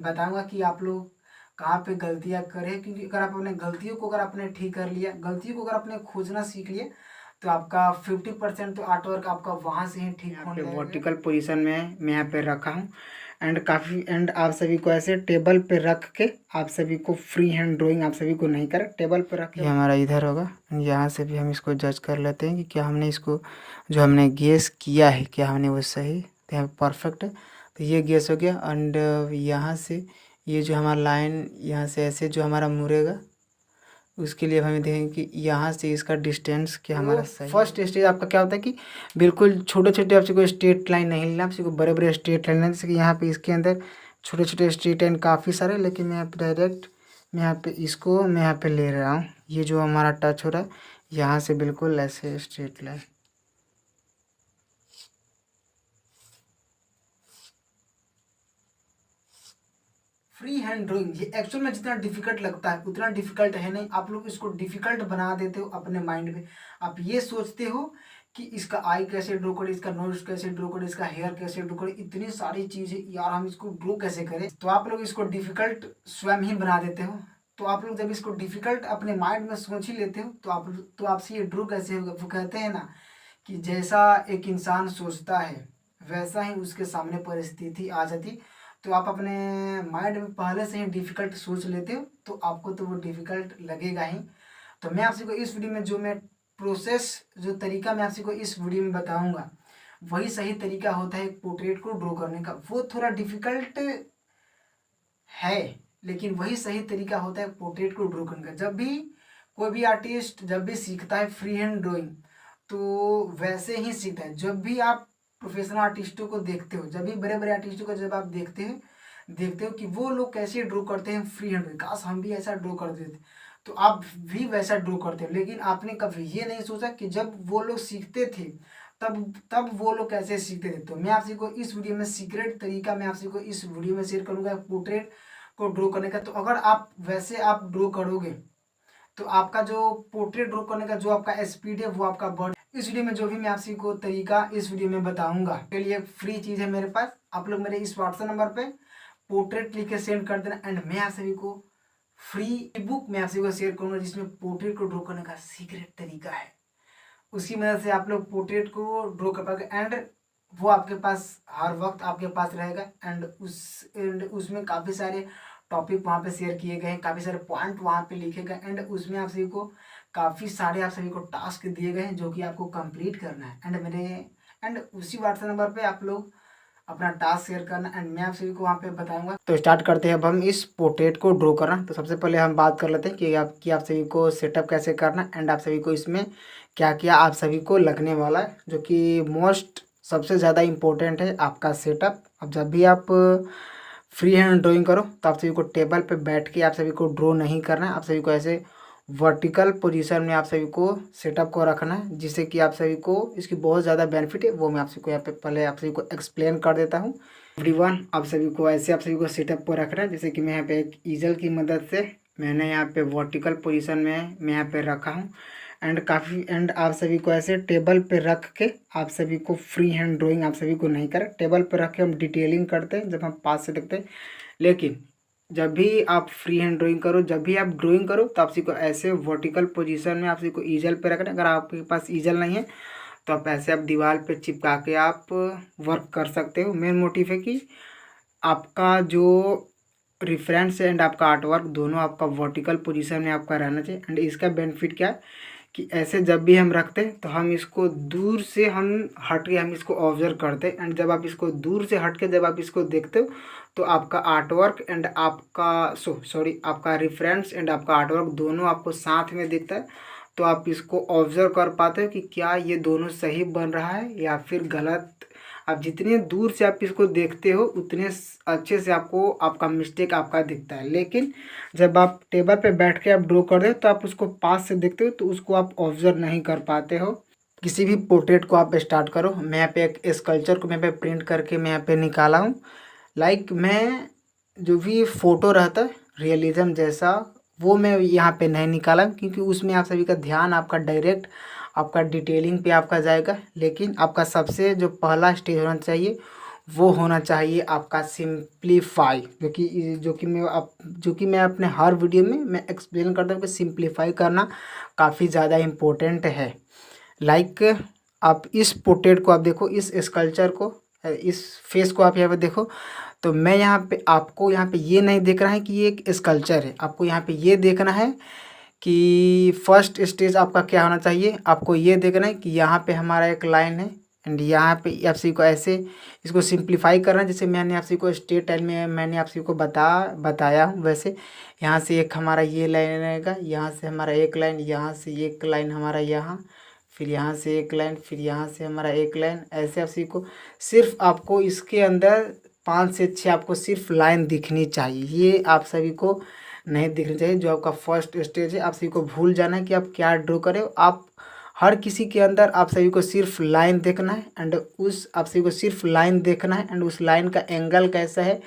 बताऊंगा कि आप लोग कहाँ पे गलतियाँ करें, क्योंकि अगर आप अपने गलतियों को अगर आपने ठीक कर लिया, गलतियों को अगर आपने खोजना सीख लिया, तो आपका 50% तो आर्ट वर्क आपका वहाँ से ही ठीक होने लगेगा। वर्टिकल पोजीशन में मैं यहाँ पे रखा हूँ एंड आप सभी को ऐसे टेबल पे रख के आप सभी को फ्री हैंड ड्राइंग आप सभी को नहीं करें, टेबल पे रख के। ये हमारा इधर होगा, यहाँ से भी हम इसको जज कर लेते हैं कि क्या हमने इसको जो हमने गेस किया है क्या हमने वो सही, तो यहाँ परफेक्ट है, तो ये गेस हो गया। एंड यहाँ से ये जो हमारा लाइन यहाँ से ऐसे जो हमारा मुड़ेगा उसके लिए हमें देखेंगे कि यहाँ से इसका डिस्टेंस क्या हमारा सही। फर्स्ट स्टेज आपका क्या होता है कि बिल्कुल छोटे छोटे आपसे कोई स्ट्रेट लाइन नहीं लेना, आपसे कोई बड़े बड़े स्ट्रेट लाइन लेना। जैसे कि यहाँ पे इसके अंदर छोटे छोटे स्ट्रेट लाइन काफ़ी सारे, लेकिन मैं यहाँ पे डायरेक्ट मैं यहाँ पे इसको मैं यहाँ पे ले रहा हूँ। ये जो हमारा टच हो रहा है यहाँ से बिल्कुल ऐसे straight line. Free hand drawing ये एक्चुअल में जितना डिफिकल्ट लगता है उतना डिफिकल्ट है नहीं। आप लोग इसको डिफिकल्ट बना देते हो अपने माइंड में। आप ये सोचते हो कि इसका आई कैसे ड्रॉ करें, इसका नोज कैसे ड्रॉ करें, इसका हेयर कैसे ड्रॉ करें, इतनी सारी चीज़ें यार हम इसको ड्रॉ कैसे करें। तो आप लोग इसको डिफिकल्ट स्वयं ही बना देते हो। तो आप लोग जब इसको डिफिकल्ट अपने माइंड में सोच ही लेते हो तो आपसे ये ड्रॉ कैसे होगा। वो कहते हैं ना कि जैसा एक इंसान सोचता है वैसा ही उसके सामने परिस्थिति आ जाती। तो आप अपने माइंड में पहले से ही डिफ़िकल्ट सोच लेते हो तो आपको तो वो डिफ़िकल्ट लगेगा ही। तो मैं आपसे को इस वीडियो में जो मैं प्रोसेस जो तरीका मैं आपसे को इस वीडियो में बताऊंगा वही सही तरीका होता है पोर्ट्रेट को ड्रॉ करने का। वो थोड़ा डिफ़िकल्ट है लेकिन वही सही तरीका होता है पोर्ट्रेट को ड्रॉ करने का। जब भी कोई भी आर्टिस्ट जब भी सीखता है फ्री हैंड ड्राइंग तो वैसे ही सीखता है। जब भी आप प्रोफेशनल आर्टिस्टों को देखते हो, जब भी बड़े बड़े आर्टिस्टों को जब आप देखते हो कि वो लोग कैसे ड्रॉ करते हैं फ्री हैंड, काश हम भी ऐसा ड्रॉ कर देते तो आप भी वैसा ड्रॉ करते हो। लेकिन आपने कभी ये नहीं सोचा कि जब वो लोग सीखते थे तब वो लोग कैसे सीखते थे। तो मैं आपसे को इस वीडियो में सीक्रेट तरीका मैं आपसे को इस वीडियो में शेयर करूंगा पोर्ट्रेट को ड्रॉ करने का। तो अगर आप वैसे आप ड्रॉ करोगे तो आपका जो पोर्ट्रेट ड्रॉ करने का जो आपका स्पीड है वो आपका बढ़। इस वीडियो में जो भी मैं आपसे को तरीका इस वीडियो में बताऊंगा के लिए फ्री चीज़ है मेरे पास। आप लोग मेरे इस व्हाट्सएप नंबर पे पोर्ट्रेट लिख के सेंड कर देना एंड मैं आप सभी को फ्री बुक मैं आप सभी को शेयर करूंगा जिसमें पोर्ट्रेट को ड्रॉ करने का सीक्रेट तरीका है। उसकी मदद से आप लोग पोर्ट्रेट को ड्रॉ कर पाएंगे एंड वो आपके पास हर वक्त आपके पास रहेगा। एंड उसमें काफ़ी सारे टॉपिक वहाँ पे शेयर किए गए हैं, काफ़ी सारे पॉइंट वहाँ पे लिखे गए एंड उसमें आप सभी को काफ़ी सारे आप सभी को टास्क दिए गए हैं जो कि आपको कंप्लीट करना है। एंड उसी व्हाट्सएप नंबर पे आप लोग अपना टास्क शेयर करना एंड मैं आप सभी को वहाँ पे बताऊंगा। तो स्टार्ट करते हैं अब हम इस पोर्ट्रेट को ड्रॉ करना। तो सबसे पहले हम बात कर लेते हैं कि आप सभी को सेटअप कैसे करना एंड आप सभी को इसमें क्या क्या आप सभी को लगने वाला है, जो कि मोस्ट सबसे ज़्यादा इम्पोर्टेंट है आपका सेटअप। अब जब भी आप फ्री हैंड ड्राइंग करो तो आप सभी को टेबल पे बैठ के आप सभी को ड्रॉ नहीं करना है। आप सभी को ऐसे वर्टिकल पोजीशन में आप सभी को सेटअप को रखना है, जिससे कि आप सभी को इसकी बहुत ज़्यादा बेनिफिट है। वो मैं आप सभी को यहाँ पे पहले आप सभी को एक्सप्लेन कर देता हूँ। एवरीवन आप सभी को ऐसे आप सभी को सेटअप को रखना है, जैसे कि मैं यहाँ पे एक ईजल की मदद से मैंने यहाँ पे वर्टिकल पोजीशन में मैं यहाँ पे रखा हूँ एंड आप सभी को ऐसे टेबल पे रख के आप सभी को फ्री हैंड ड्राइंग आप सभी को नहीं करें। टेबल पे रख के हम डिटेलिंग करते हैं जब हम पास से देखते हैं, लेकिन जब भी आप फ्री हैंड ड्राइंग करो, जब भी आप ड्राइंग करो तो आप को ऐसे वर्टिकल पोजीशन में आप को ईजल पे रखना है। अगर आपके पास ईजल नहीं है तो आप ऐसे आप दीवार पे चिपका के आप वर्क कर सकते हो। मेन मोटिव है कि आपका जो रेफरेंस एंड आपका आर्ट वर्क दोनों आपका वर्टिकल पोजीशन में आपका रहना चाहिए। एंड इसका बेनिफिट क्या है कि ऐसे जब भी हम रखते हैं तो हम इसको दूर से हम हट के हम इसको ऑब्जर्व करते हैं एंड जब आप इसको दूर से हट के जब आप इसको देखते हो तो आपका आर्ट वर्क एंड आपका आपका रेफरेंस एंड आपका आर्ट वर्क दोनों आपको साथ में दिखता है। तो आप इसको ऑब्जर्व कर पाते हो कि क्या ये दोनों सही बन रहा है या फिर गलत। आप जितने दूर से आप इसको देखते हो उतने अच्छे से आपको आपका मिस्टेक आपका दिखता है। लेकिन जब आप टेबल पे बैठ के आप ड्रॉ कर दे तो आप उसको पास से देखते हो तो उसको आप ऑब्जर्व नहीं कर पाते हो। किसी भी पोर्ट्रेट को आप स्टार्ट करो। मैं यहाँ पे एक स्कल्पचर को मैं पे प्रिंट करके मैं यहाँ पे निकाला हूँ। मैं जो भी फ़ोटो रहता है रियलिज़म जैसा वो मैं यहाँ पे नहीं निकाला, क्योंकि उसमें आप सभी का ध्यान आपका डायरेक्ट आपका डिटेलिंग पे आपका जाएगा। लेकिन आपका सबसे जो पहला स्टेज होना चाहिए वो होना चाहिए आपका सिंप्लीफाई, जो कि मैं अपने हर वीडियो में मैं एक्सप्लेन करता हूँ कि सिंप्लीफाई करना काफ़ी ज़्यादा इम्पोर्टेंट है। लाइक आप इस पोर्ट्रेट को आप देखो, इस स्कल्पचर को, इस फेस को आप यहाँ पे देखो, तो मैं यहाँ पे आपको यहाँ पे ये नहीं देख रहा है कि ये एक स्कल्पचर है, आपको यहाँ पे ये देखना है कि फर्स्ट स्टेज आपका क्या होना चाहिए। आपको ये देखना है कि यहाँ पे हमारा एक लाइन है एंड यहाँ पे आप सभी को ऐसे इसको सिंप्लीफाई करना है, जैसे मैंने आप सभी को स्टेट टाइम में मैंने आप सभी को बताया हूँ वैसे। यहाँ से एक हमारा ये लाइन रहेगा, यहाँ से हमारा एक लाइन, यहाँ से एक लाइन हमारा यहाँ, फिर यहाँ से एक लाइन, फिर यहाँ से हमारा एक लाइन, ऐसे आप सभी को सिर्फ आपको इसके अंदर 5 से 6 आपको सिर्फ लाइन दिखनी चाहिए। ये आप सभी को नहीं दिखनी चाहिए। जो आपका फर्स्ट स्टेज है, आप सभी को भूल जाना है कि आप क्या ड्रॉ करें। आप हर किसी के अंदर आप सभी को सिर्फ लाइन देखना है एंड आप सभी को सिर्फ लाइन देखना है एंड उस लाइन का एंगल कैसा है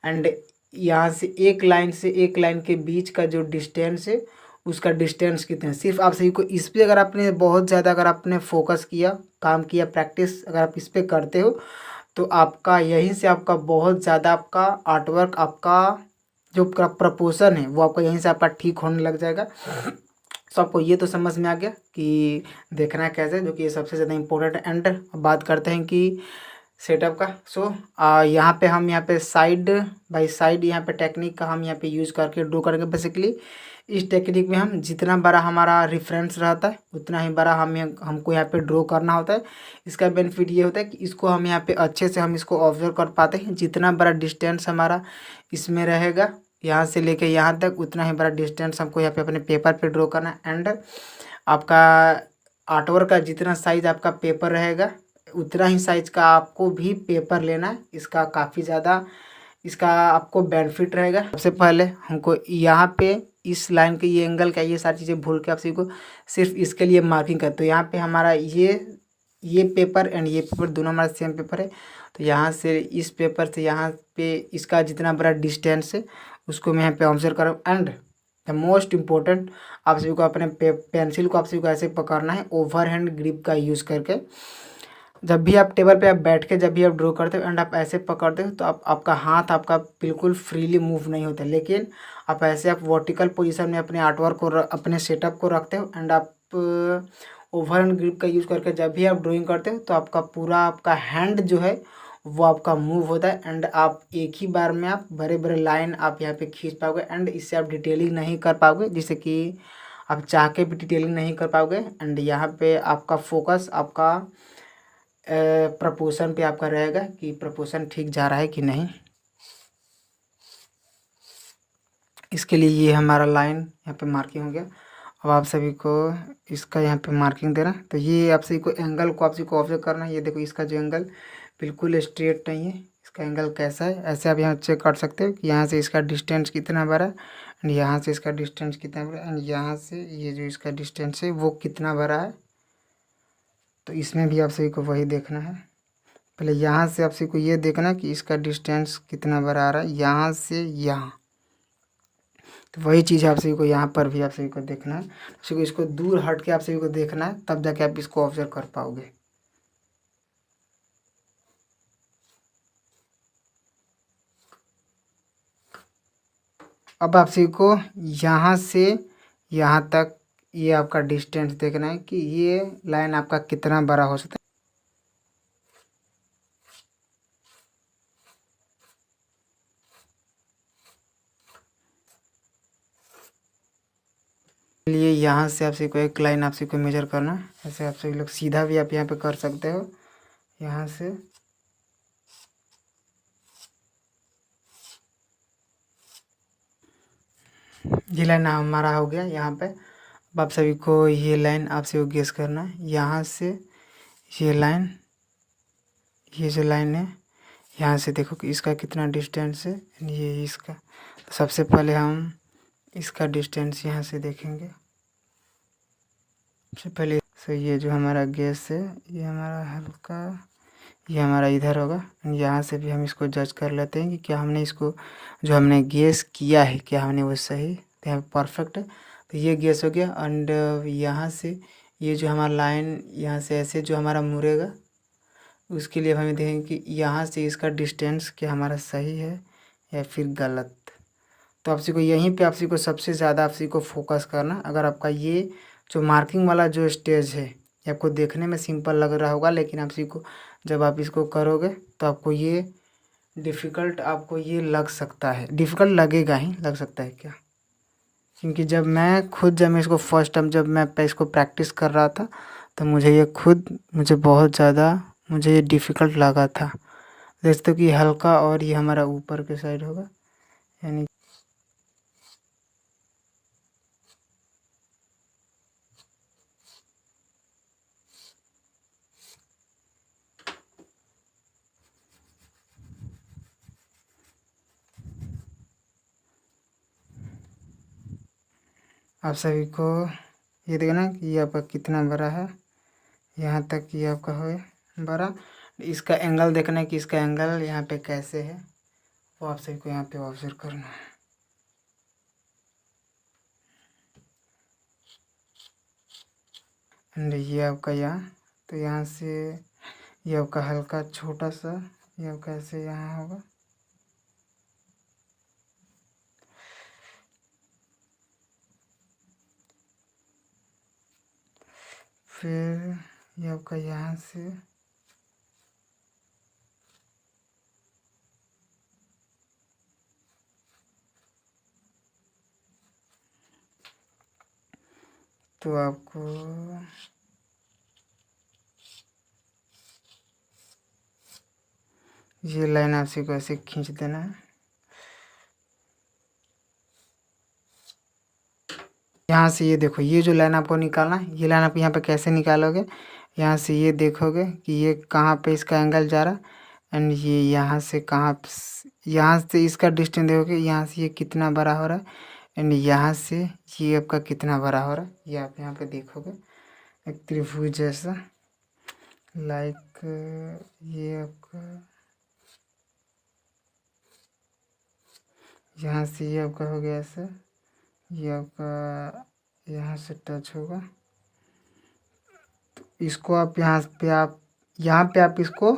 एंड यहाँ से एक लाइन के बीच का जो डिस्टेंस है उसका डिस्टेंस कितना है। सिर्फ आप सभी को इस पर अगर आपने बहुत ज़्यादा अगर आपने फोकस किया, काम किया, प्रैक्टिस अगर आप इस पर करते हो तो आपका यहीं से आपका बहुत ज़्यादा आपका आर्टवर्क, आपका जो प्रपोर्शन है वो आपका यहीं से आपका ठीक होने लग जाएगा। तो आपको ये तो समझ में आ गया कि देखना है कैसे, जो कि ये सबसे ज़्यादा इम्पोर्टेंट। एंड बात करते हैं कि सेटअप का। सो यहाँ पे हम यहाँ पे साइड बाय साइड यहाँ पे टेक्निक का हम यहाँ पे यूज़ करके ड्रॉ करेंगे। बेसिकली इस टेक्निक में हम जितना बड़ा हमारा रेफरेंस रहता है उतना ही बड़ा हमको यहाँ पे ड्रॉ करना होता है। इसका बेनिफिट ये होता है कि इसको हम यहाँ पे अच्छे से हम इसको ऑब्जर्व कर पाते हैं। जितना बड़ा डिस्टेंस हमारा इसमें रहेगा यहाँ से लेके यहाँ तक, उतना ही बड़ा डिस्टेंस हमको यहाँ पे अपने पेपर पे ड्रॉ करना है। एंड आपका आर्टवर्क का जितना साइज आपका पेपर रहेगा उतना ही साइज का आपको भी पेपर लेना है। इसका काफ़ी ज़्यादा इसका आपको बेनिफिट रहेगा। सबसे पहले हमको यहाँ पे इस लाइन के ये एंगल का ये सारी चीज़ें भूल के आप सभी को सिर्फ इसके लिए मार्किंग करते। तो यहाँ पे हमारा ये पेपर एंड ये पेपर दोनों हमारा सेम पेपर है। तो यहाँ से इस पेपर से यहाँ पे इसका जितना बड़ा डिस्टेंस है उसको मैं यहाँ पे ऑब्जर्व कर रहा हूँ। एंड द मोस्ट इम्पोर्टेंट, आप सभी को अपने पेंसिल को आप सभी को ऐसे पकड़ना है ओवर हैंड ग्रिप का यूज़ करके। जब भी आप टेबल पे आप बैठ के जब भी आप ड्रॉ करते हो एंड आप ऐसे पकड़ते हो तो आपका हाथ आपका बिल्कुल फ्रीली मूव नहीं होता। लेकिन आप ऐसे आप वर्टिकल पोजीशन में अपने आर्टवर्क को अपने सेटअप को रखते हो एंड आप ओवर हैंड ग्रिप का यूज़ करके जब भी आप ड्राइंग करते हो तो आपका पूरा आपका हैंड जो है वो आपका मूव होता है एंड आप एक ही बार में आप बड़े बड़े लाइन आप यहाँ पे खींच पाओगे। एंड इससे आप डिटेलिंग नहीं कर पाओगे, जिससे कि आप चाह के भी डिटेलिंग नहीं कर पाओगे। एंड यहाँ पे आपका फोकस आपका प्रपोर्शन पे आपका रहेगा कि प्रपोर्शन ठीक जा रहा है कि नहीं। इसके लिए ये हमारा लाइन यहाँ पे मार्किंग हो गया। अब आप सभी को इसका यहाँ पे मार्किंग देना। तो ये आप सभी को एंगल को आप सभी को ऑब्जर्व करना है। ये देखो इसका जो एंगल बिल्कुल स्ट्रेट नहीं है, इसका एंगल कैसा है ऐसे आप यहाँ चेक कर सकते हो कि यहाँ से इसका डिस्टेंस कितना बड़ा है एंड यहाँ से इसका डिस्टेंस कितना बड़ा है एंड यहाँ से ये जो इसका डिस्टेंस है वो कितना बड़ा है। तो इसमें भी आप सभी को वही देखना है। पहले यहाँ से आप सभी को ये देखना कि इसका डिस्टेंस कितना बड़ा आ रहा है यहाँ से यहाँ। तो वही चीज़ आप सभी को यहाँ पर भी आप सभी को देखना है। सभी को इसको दूर हट के आप सभी को देखना है, तब जाके आप इसको ऑब्जर्व कर पाओगे। अब आप सभी को यहाँ से यहाँ तक ये आपका डिस्टेंस देखना है कि ये लाइन आपका कितना बड़ा हो सकता है। लिए यहाँ से आप सभी को एक लाइन आप सभी को मेजर करना है। ऐसे आप सभी लोग सीधा भी आप यहाँ पे कर सकते हो। यहाँ से ये लाइन हमारा हो गया यहाँ पे। अब आप सभी को ये लाइन आप सभी को गेस करना है। यहाँ से ये लाइन, ये जो लाइन है यहाँ से देखो कि इसका कितना डिस्टेंस है, ये इसका। तो सबसे पहले हम इसका डिस्टेंस यहाँ से देखेंगे। सबसे पहले तो ये जो हमारा गैस है ये हमारा हल्का, ये हमारा इधर होगा। यहाँ से भी हम इसको जज कर लेते हैं कि क्या हमने इसको जो हमने गैस किया है क्या हमने वो सही परफेक्ट है। तो ये गैस हो गया। एंड यहाँ से ये जो हमारा लाइन यहाँ से ऐसे जो हमारा मुड़ेगा उसके लिए हमें देखेंगे कि यहाँ से इसका डिस्टेंस क्या हमारा सही है या फिर गलत। तो आपसी को यहीं पे आपसी को सबसे ज़्यादा आपसी को फोकस करना। अगर आपका ये जो मार्किंग वाला जो स्टेज है ये आपको देखने में सिंपल लग रहा होगा, लेकिन आपसी को जब आप इसको करोगे तो आपको ये डिफ़िकल्ट आपको ये लग सकता है, डिफ़िकल्ट लगेगा ही, लग सकता है क्या, क्योंकि जब मैं इसको फर्स्ट टाइम जब मैं इसको प्रैक्टिस कर रहा था तो मुझे बहुत ज़्यादा मुझे ये डिफ़िकल्ट लगा था। जैसे कि हल्का और ये हमारा ऊपर के साइड होगा, यानी आप सभी को ये देखना कि ये आपका कितना बड़ा है, यहाँ तक ये आपका है बड़ा। इसका एंगल देखना है कि इसका एंगल यहाँ पे कैसे है, वो आप सभी को यहाँ पे ऑब्जर्व करना है। एंड ये आपका यहाँ, तो यहाँ से ये आपका हल्का छोटा सा ये आपका ऐसे यहाँ होगा, फिर ये आपका यहाँ से तो आपको ये लाइन आपसी को ऐसे खींच देना है। यहाँ से ये देखो, ये जो लाइन आपको निकालना है, ये लाइन आप यहाँ पे कैसे निकालोगे, यहाँ से ये देखोगे कि ये कहाँ पे इसका एंगल जा रहा है, एंड ये यहाँ से यहाँ से इसका डिस्टेंस देखोगे, यहाँ से ये कितना बड़ा हो रहा है, एंड यहाँ से ये आपका कितना बड़ा हो रहा है, ये आप यहाँ पे देखोगे एक त्रिभुज जैसा, लाइक ये आपका यहाँ से ये आपका हो गया ऐसा, ये आपका यहाँ से टच होगा। तो इसको आप यहाँ पे आप इसको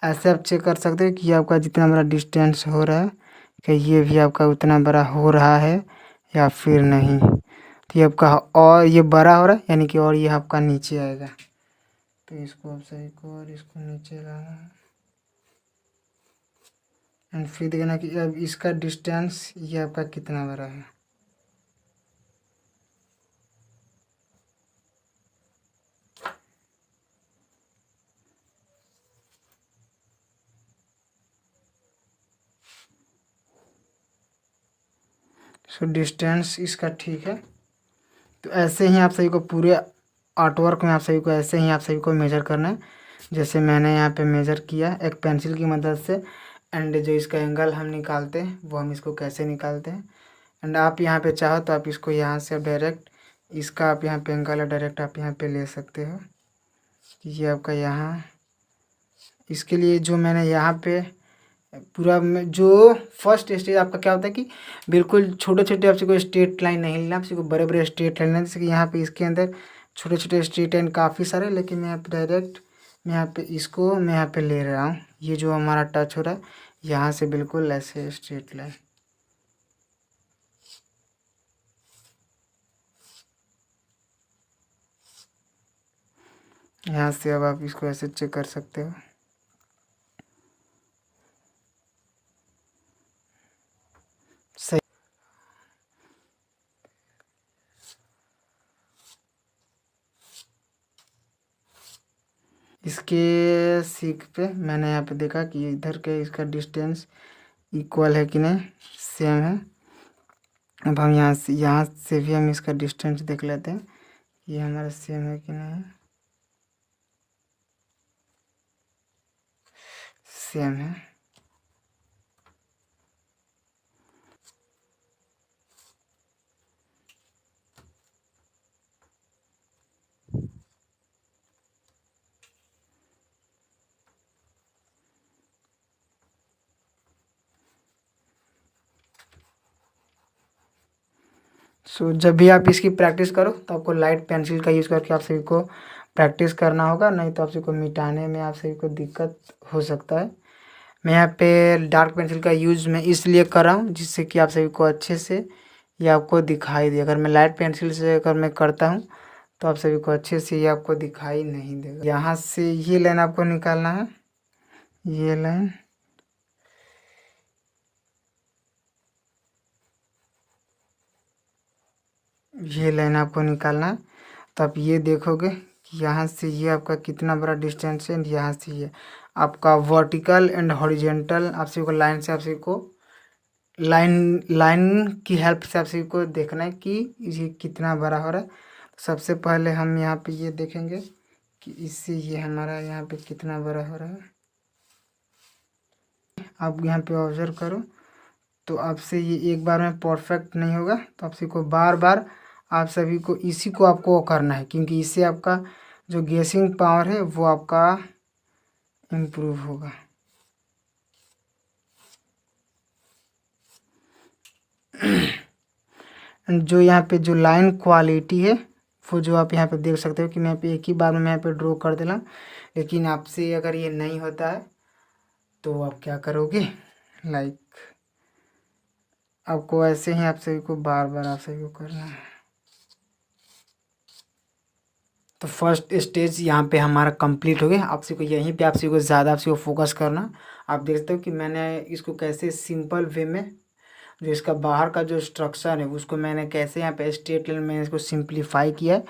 ऐसे आप चेक कर सकते हो कि आपका जितना बड़ा डिस्टेंस हो रहा है कि ये भी आपका उतना बड़ा हो रहा है या फिर नहीं। तो ये आपका और ये बड़ा हो रहा है, यानी कि और ये आपका नीचे आएगा। तो इसको आप सही को और इसको नीचे लाना है, एंड फिर देखना कि अब इसका डिस्टेंस ये आपका कितना बड़ा है। सो डिस्टेंस इसका ठीक है। तो ऐसे ही आप सभी को पूरे आर्ट वर्क में आप सभी को ऐसे ही आप सभी को मेजर करना है, जैसे मैंने यहाँ पे मेजर किया एक पेंसिल की मदद से। एंड जो इसका एंगल हम निकालते हैं वो हम इसको कैसे निकालते हैं, एंड आप यहाँ पे चाहो तो आप इसको यहाँ से डायरेक्ट इसका आप यहाँ पे एंगल डायरेक्ट आप यहाँ पे ले सकते हो। ये आपका यहाँ, इसके लिए जो मैंने यहाँ पे पूरा जो फर्स्ट स्टेज आपका क्या होता है कि बिल्कुल छोटे छोटे आपसे कोई स्ट्रेट लाइन नहीं लेना, आपसे को बड़े बड़े स्ट्रेट लाइन लेना। जैसे कि यहाँ पे इसके अंदर छोटे छोटे स्ट्रेट लाइन काफ़ी सारे, लेकिन मैं यहाँ पे डायरेक्ट मैं यहाँ पे ले रहा हूँ। ये जो हमारा टच हो रहा है यहाँ से बिल्कुल ऐसे स्ट्रेट लाइन, यहाँ से अब आप इसको ऐसे चेक कर सकते हो। सही, इसके सीख पे मैंने यहाँ पे देखा कि इधर के इसका डिस्टेंस इक्वल है कि नहीं, सेम है। अब हम यहाँ से भी हम इसका डिस्टेंस देख लेते हैं ये हमारा सेम है कि नहीं, सेम है। सो जब भी आप इसकी प्रैक्टिस करो तो आपको लाइट पेंसिल का यूज़ करके आप सभी को प्रैक्टिस करना होगा, नहीं तो आप सभी को मिटाने में आप सभी को दिक्कत हो सकता है। मैं यहाँ पे डार्क पेंसिल का यूज़ मैं इसलिए कर रहा हूँ जिससे कि आप सभी को अच्छे से ये आपको दिखाई दे। अगर मैं लाइट पेंसिल से अगर मैं करता हूँ तो आप सभी को अच्छे से ये आपको दिखाई नहीं देगा। यहाँ से ये लाइन आपको निकालना है, ये लाइन, ये लाइन आपको निकालना है। तो आप ये देखोगे कि यहाँ से ये आपका कितना बड़ा डिस्टेंस है, यहाँ से ये आपका वर्टिकल एंड हॉरिजेंटल आप सभी को लाइन से आप सभी को लाइन की हेल्प से आप सभी को देखना है कि ये कितना बड़ा हो रहा है। सबसे पहले हम यहाँ पे ये देखेंगे कि इससे ये हमारा यहाँ पे कितना बड़ा हो रहा है। आप यहाँ पे ऑब्जर्व करो तो आपसे ये एक बार में परफेक्ट नहीं होगा, तो आप सभी को बार बार आप सभी को इसी को आपको करना है, क्योंकि इससे आपका जो गेसिंग पावर है वो आपका इम्प्रूव होगा। जो यहाँ पे जो लाइन क्वालिटी है वो जो आप यहाँ पे देख सकते हो कि मैं यहाँ पे एक ही बार में मैं यहाँ पे ड्रॉ कर देना। लेकिन आपसे अगर ये नहीं होता है तो आप क्या करोगे, लाइक आपको ऐसे ही आप सभी को बार बार आप सभी को करना है। तो फर्स्ट स्टेज यहाँ पे हमारा कंप्लीट हो गया। आप सभी को यहीं पे आप सभी को ज़्यादा आप सभी को फोकस करना। आप देखते हो कि मैंने इसको कैसे सिंपल वे में जो इसका बाहर का जो स्ट्रक्चर है उसको मैंने कैसे यहाँ पे स्ट्रेट लाइन में इसको सिंप्लीफाई किया है।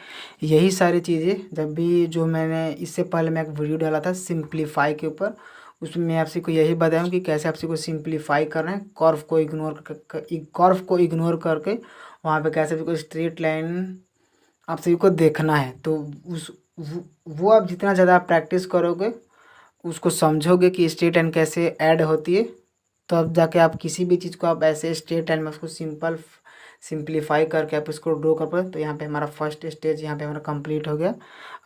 यही सारी चीज़ें जब भी जो मैंने इससे पहले मैं एक वीडियो डाला था सिंप्लीफाई के ऊपर, उसमें मैं आपसे को यही बताया कि कैसे आपसे को सिंप्लीफाई करना है। कर्व को इग्नोर करके वहाँ पे कैसे आपको स्ट्रेट लाइन आप सभी को देखना है। तो वो आप जितना ज़्यादा प्रैक्टिस करोगे उसको समझोगे कि स्ट्रेट लाइन कैसे ऐड होती है, तो अब जाके आप किसी भी चीज़ को आप ऐसे स्ट्रेट लाइन में उसको सिंप्लीफाई करके आप इसको ड्रॉ कर पाए। तो यहाँ पे हमारा फर्स्ट स्टेज यहाँ पे हमारा कंप्लीट हो गया।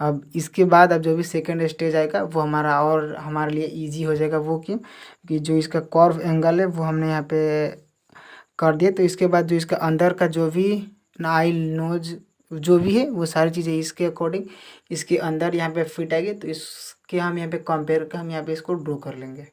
अब इसके बाद अब जो भी सेकंड स्टेज आएगा वो हमारा और हमारे लिए इजी हो जाएगा। वो क्यों कि जो इसका कर्व एंगल है वो हमने यहाँ पे कर दिया। तो इसके बाद जो इसका अंदर का जो भी आई नोज जो भी है वो सारी चीज़ें इसके अकॉर्डिंग इसके अंदर यहाँ पे फिट आएगी। तो इसके हम यहाँ पे कंपेयर कर हम यहाँ पे इसको ड्रॉ कर लेंगे।